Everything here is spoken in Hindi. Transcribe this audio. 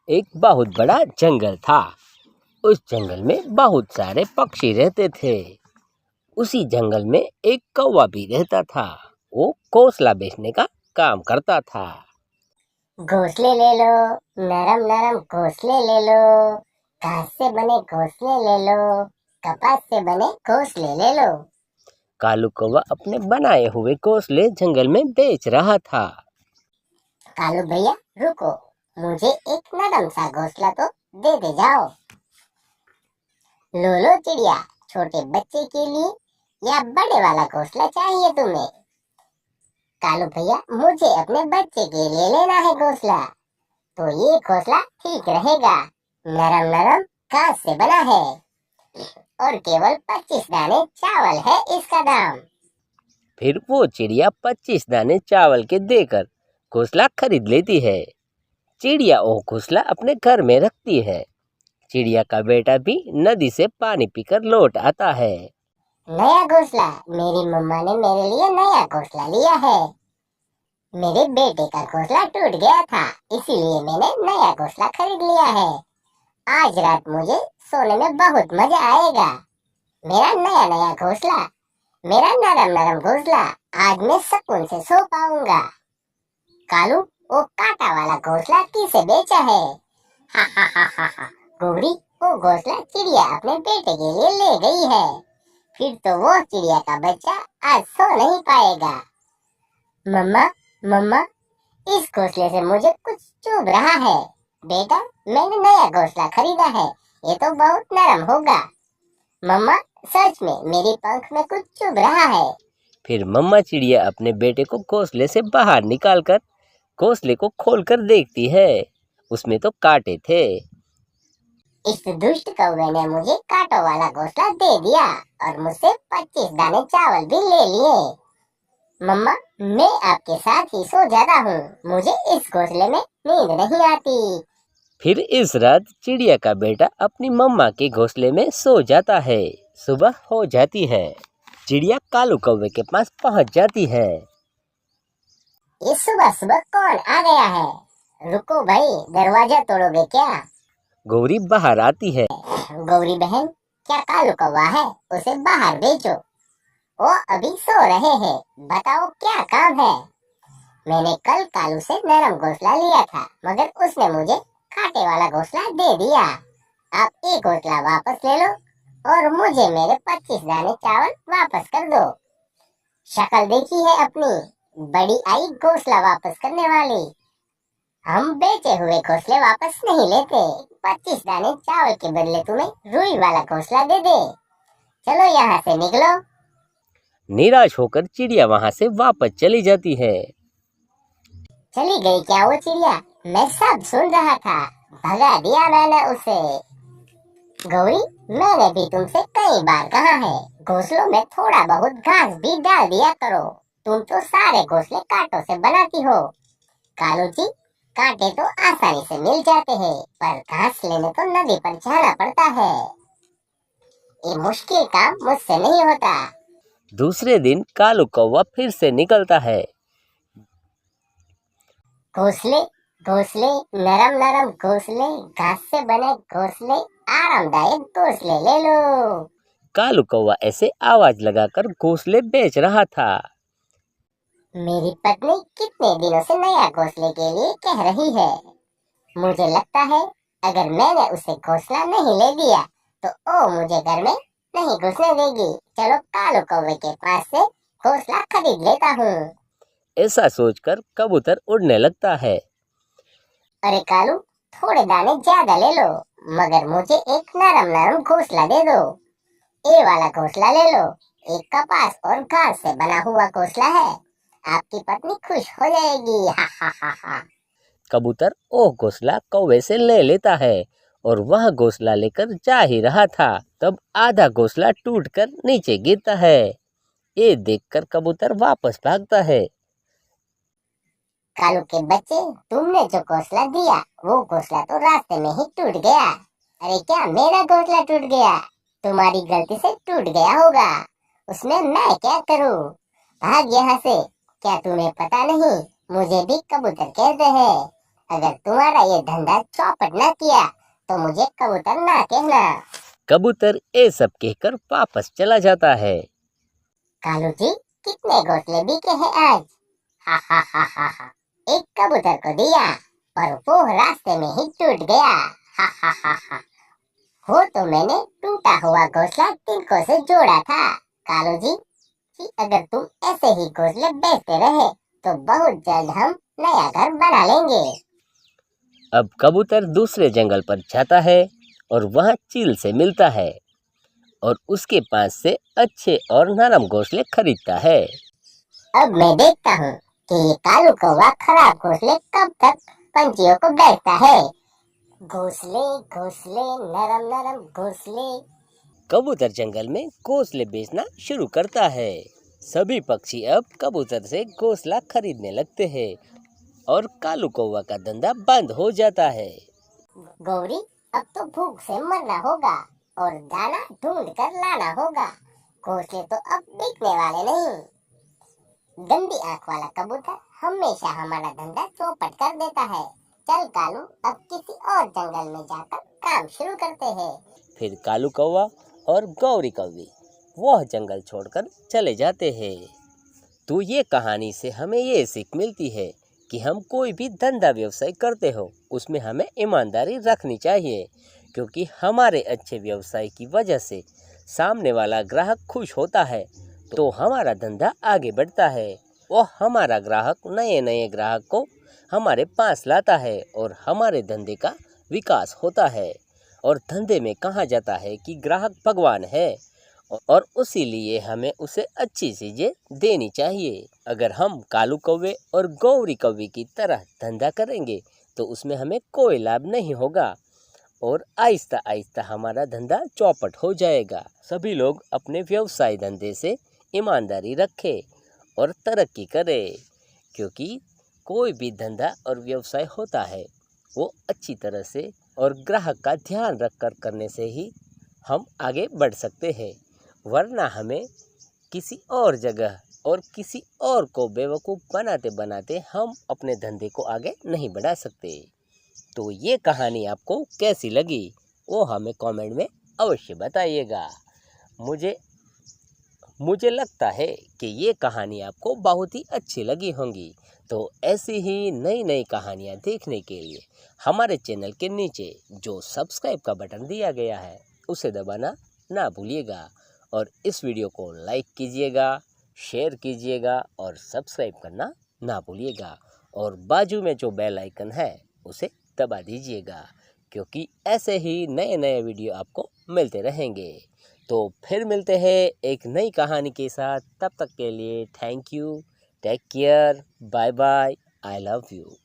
एक बहुत बड़ा जंगल था। उस जंगल में बहुत सारे पक्षी रहते थे। उसी जंगल में एक कौवा भी रहता था। वो घोंसला बेचने का काम करता था। घोंसले ले लो, नरम नरम घोंसले ले लो, घास से बने घोंसले ले लो, कपास से बने घोंसले ले लो। कालू कौवा अपने बनाए हुए घोंसले जंगल में बेच रहा था। कालू भैया रुको, मुझे एक नरम सा घोंसला तो दे जाओ। लो लो चिड़िया, छोटे बच्चे के लिए या बड़े वाला घोंसला चाहिए तुम्हें? कालू भैया मुझे अपने बच्चे के लिए लेना है घोंसला। तो ये घोंसला ठीक रहेगा, नरम नरम घास से बना है और केवल 25 दाने चावल है इसका दाम। फिर वो चिड़िया 25 दाने चावल के देकर घोंसला खरीद लेती है। चिड़िया वो घोंसला अपने घर में रखती है। चिड़िया का बेटा भी नदी से पानी पीकर लौट आता है। नया घोंसला, मेरी मम्मा ने मेरे लिए नया घोंसला लिया है। मेरे बेटे का घोंसला टूट गया था, इसीलिए मैंने नया घोंसला खरीद लिया है। आज रात मुझे सोने में बहुत मजा आएगा। मेरा नया नया घोंसला, मेरा नरम नरम घोंसला, आज मैं सुकून से सो पाऊंगा। कालू, वो कांटा वाला घोंसला किसे बेचा है? हा हा हा हा हा। गोबरी, वो घोंसला चिड़िया अपने बेटे के लिए ले गई है। फिर तो वो चिड़िया का बच्चा आज सो नहीं पाएगा। मम्मा, मम्मा, इस घोंसले से मुझे कुछ चुभ रहा है। बेटा, मैंने नया घोंसला खरीदा है, ये तो बहुत नरम होगा। मम्मा, सच में मेरी पंख में कुछ चुभ रहा है। फिर मम्मा चिड़िया अपने बेटे को घोंसले से बाहर निकालकर घोंसले को खोलकर देखती है। उसमें तो कांटे थे। इस दुष्ट कौवे ने मुझे कांटों वाला घोंसला दे दिया और मुझसे 25 दाने चावल भी ले लिए। मम्मा, मैं आपके साथ ही सो जाता हूँ, मुझे इस घोंसले में नींद नहीं आती। फिर इस रात चिड़िया का बेटा अपनी मम्मा के घोंसले में सो जाता है। सुबह हो जाती है। चिड़िया कालू कौवे के पास पहुंच जाती है। ये सुबह सुबह कौन आ गया है? रुको भाई, दरवाजा तोड़ोगे क्या? गौरी बाहर आती है। गौरी बहन, क्या कालू कौवा है? उसे बाहर भेजो, वो अभी सो रहे हैं। बताओ क्या काम है? मैंने कल कालू से नरम घोंसला लिया था, मगर उसने मुझे कांटे वाला घोंसला दे दिया। आप एक घोंसला वापस ले लो और मुझे मेरे 25 दाने चावल वापस कर दो। शक्ल देखी है अपनी, बड़ी आई घोंसला वापस करने वाली। हम बेचे हुए घोंसले वापस नहीं लेते। 25 दाने चावल के बदले तुम्हें रुई वाला घोंसला दे दे। चलो यहाँ से निकलो। निराश होकर चिड़िया वहां से वापस चली जाती है। चली गई क्या वो चिड़िया? मैं सब सुन रहा था, भगा दिया मैंने उसे। गौरी, मैंने भी तुमसे कई बार कहा है, घोंसलों में थोड़ा बहुत घास भी डाल दिया करो। तुम तो सारे घोंसले कांटों से बनाती हो। कालू जी, कांटे तो आसानी से मिल जाते हैं, पर घास लेने तो नदी पर जाना पड़ता है। ये मुश्किल काम मुझसे नहीं होता। दूसरे दिन कालू कौवा फिर से निकलता है। घोंसले, घोंसले, नरम नरम घोंसले, घास से बने घोंसले, आरामदायक घोंसले ले लो। कालू कौवा ऐसे आवाज लगाकर घोंसले बेच रहा था। मेरी पत्नी कितने दिनों से नया घोंसले के लिए कह रही है। मुझे लगता है अगर मैंने उसे घोंसला नहीं ले दिया तो वो मुझे घर में नहीं घुसने देगी। चलो कालू कौवे के पास से घोंसला खरीद लेता हूँ। ऐसा सोचकर कबूतर उड़ने लगता है। अरे कालू, थोड़े दाने ज्यादा ले लो, मगर मुझे एक नरम नरम घोंसला दे दो। ये वाला घोंसला ले लो, एक कपास और घास से बना हुआ घोंसला है। आपकी पत्नी खुश हो जाएगी। हा हा हा हा। कबूतर वो घोंसला कौवे से ले लेता है और वह घोंसला लेकर जा ही रहा था, तब आधा घोंसला टूटकर नीचे गिरता है। ये देखकर कबूतर वापस भागता है। कालू के बच्चे, तुमने जो घोंसला दिया वो घोंसला तो रास्ते में ही टूट गया। अरे क्या मेरा घोंसला टूट गया? तुम्हारी गलती से टूट गया होगा, उसमें मैं क्या करूं? भाग यहाँ से। क्या तुम्हें पता नहीं, मुझे भी कबूतर कहते हैं। अगर तुम्हारा ये धंधा चौपट न किया तो मुझे कबूतर ना कहना। कबूतर ये सब कहकर वापस चला जाता है। कालू जी, कितने घोंसले बिके हैं आज? हा हा हा हा हा। एक कबूतर को दिया और वो रास्ते में ही टूट गया। हा हा हा हा। वो तो मैंने टूटा हुआ घोंसला तिनकों से जोड़ा था। कालू जी, अगर तुम ऐसे ही घोंसले बेचते रहे तो बहुत जल्द हम नया घर बना लेंगे। अब कबूतर दूसरे जंगल पर जाता है और वहाँ चील से मिलता है और उसके पास से अच्छे और नरम घोंसले खरीदता है। अब मैं देखता हूँ कि ये कालू कौवा खराब घोंसले कब तक पंछियों को बेचता है। घोंसले घोंसले, नरम नरम घोंसले। कबूतर जंगल में घोंसले बेचना शुरू करता है। सभी पक्षी अब कबूतर से घोंसला खरीदने लगते हैं और कालू कौवा का धंधा बंद हो जाता है। गौरी, अब तो भूख से मरना होगा और दाना ढूंढ कर लाना होगा। घोंसले तो अब बिकने वाले नहीं। गंदी आंख वाला कबूतर हमेशा हमारा धंधा चौपट कर देता है। चल कालू, अब किसी और जंगल में जाकर काम शुरू करते हैं। फिर कालू कौवा और गौरी कौवी वह जंगल छोड़कर चले जाते हैं। तो ये कहानी से हमें ये सीख मिलती है कि हम कोई भी धंधा व्यवसाय करते हो उसमें हमें ईमानदारी रखनी चाहिए, क्योंकि हमारे अच्छे व्यवसाय की वजह से सामने वाला ग्राहक खुश होता है तो हमारा धंधा आगे बढ़ता है। वो हमारा ग्राहक नए नए ग्राहक को हमारे पास लाता है और हमारे धंधे का विकास होता है। और धंधे में कहा जाता है कि ग्राहक भगवान है और उसीलिए हमें उसे अच्छी चीज़ें देनी चाहिए। अगर हम कालू कौवे और गौरी कौवी की तरह धंधा करेंगे तो उसमें हमें कोई लाभ नहीं होगा और आहिस्ता आहिस्ता हमारा धंधा चौपट हो जाएगा। सभी लोग अपने व्यवसाय धंधे से ईमानदारी रखें और तरक्की करें, क्योंकि कोई भी धंधा और व्यवसाय होता है वो अच्छी तरह से और ग्राहक का ध्यान रखकर करने से ही हम आगे बढ़ सकते हैं, वरना हमें किसी और जगह और किसी और को बेवकूफ़ बनाते बनाते हम अपने धंधे को आगे नहीं बढ़ा सकते। तो ये कहानी आपको कैसी लगी वो हमें कमेंट में अवश्य बताइएगा। मुझे लगता है कि ये कहानी आपको बहुत ही अच्छी लगी होंगी। तो ऐसी ही नई नई कहानियाँ देखने के लिए हमारे चैनल के नीचे जो सब्सक्राइब का बटन दिया गया है उसे दबाना ना भूलिएगा और इस वीडियो को लाइक कीजिएगा, शेयर कीजिएगा और सब्सक्राइब करना ना भूलिएगा और बाजू में जो बेल आइकन है उसे दबा दीजिएगा, क्योंकि ऐसे ही नए नए वीडियो आपको मिलते रहेंगे। तो फिर मिलते हैं एक नई कहानी के साथ। तब तक के लिए thank you, take care, bye bye, I love you.